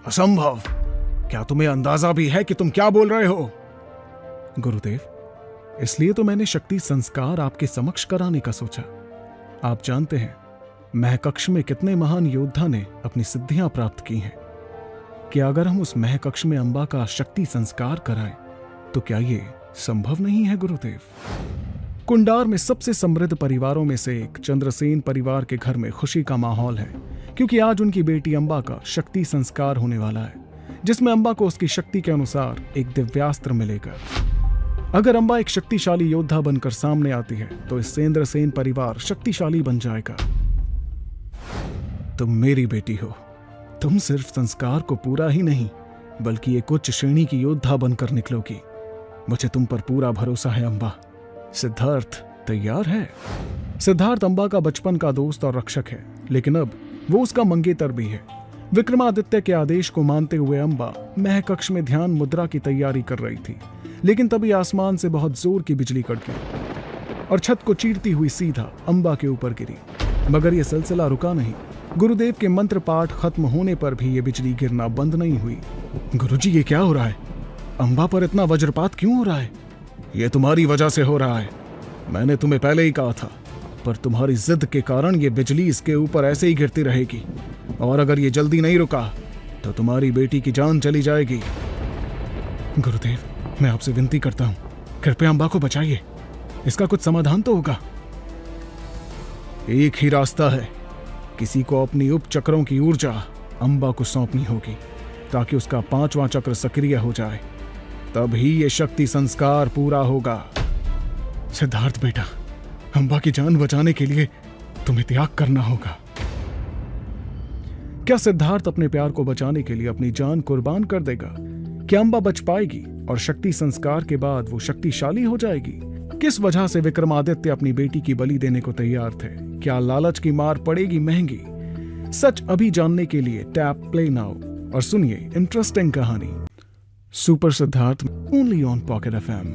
असंभव। क्या तुम्हें अंदाजा भी है कि तुम क्या बोल रहे हो? गुरुदेव, इसलिए तो मैंने शक्ति संस्कार आपके समक्ष कराने का सोचा। आप जानते हैं महकक्ष में कितने महान योद्धा ने अपनी सिद्धियां प्राप्त की हैं। कि अगर हम उस महकक्ष में अंबा का शक्ति संस्कार कराएं तो क्या ये संभव नहीं है गुरुदेव? कुंडार में सबसे समृद्ध परिवारों में से एक चंद्रसेन परिवार के घर में खुशी का माहौल है, क्योंकि आज उनकी बेटी अंबा का शक्ति संस्कार होने वाला है, जिसमें अंबा को उसकी शक्ति के अनुसार एक दिव्यास्त्र मिलेगा। अगर अंबा एक शक्तिशाली योद्धा बनकर सामने आती है तो इस सेंद्रसेन परिवार शक्तिशाली बन जाएगा। तुम मेरी बेटी हो। तुम सिर्फ संस्कार को पूरा ही नहीं बल्कि एक उच्च श्रेणी की योद्धा बनकर निकलोगी। मुझे तुम पर पूरा भरोसा है अंबा। सिद्धार्थ तैयार है? सिद्धार्थ अंबा का बचपन का दोस्त और रक्षक है, लेकिन अब वो उसका मंगेतर भी है। विक्रमादित्य के आदेश को मानते हुए अंबा महकक्ष में ध्यान मुद्रा की तैयारी कर रही थी, लेकिन तभी आसमान से बहुत जोर की बिजली कड़की और छत को चीरती हुई सीधा अंबा के ऊपर गिरी। मगर यह सिलसिला रुका नहीं। गुरुदेव के मंत्र पाठ खत्म होने पर भी यह बिजली गिरना बंद नहीं हुई। गुरुजी, ये क्या हो रहा है? अंबा पर इतना वज्रपात क्यों हो रहा है? यह तुम्हारी वजह से हो रहा है। मैंने तुम्हें पहले ही कहा था, पर तुम्हारी जिद के कारण यह बिजली इसके ऊपर ऐसे ही गिरती रहेगी, और अगर ये जल्दी नहीं रुका तो तुम्हारी बेटी की जान चली जाएगी। गुरुदेव, मैं आपसे विनती करता हूं, कृपया अंबा को बचाइए। इसका कुछ समाधान तो होगा। एक ही रास्ता है। किसी को अपनी उपचक्रों की ऊर्जा अंबा को सौंपनी होगी ताकि उसका 5वां चक्र सक्रिय हो जाए, तभी ये शक्ति संस्कार पूरा होगा। सिद्धार्थ बेटा, अंबा की जान बचाने के लिए तुम्हें त्याग करना होगा। क्या सिद्धार्थ अपने प्यार को बचाने के लिए अपनी जान कुर्बान कर देगा? क्या अंबा बच पाएगी और शक्ति संस्कार के बाद वो शक्तिशाली हो जाएगी? किस वजह से विक्रमादित्य अपनी बेटी की बलि देने को तैयार थे? क्या लालच की मार पड़ेगी महंगी? सच अभी जानने के लिए टैप प्ले नाउ और सुनिए इंटरेस्टिंग कहानी super Siddharth only on pocket FM।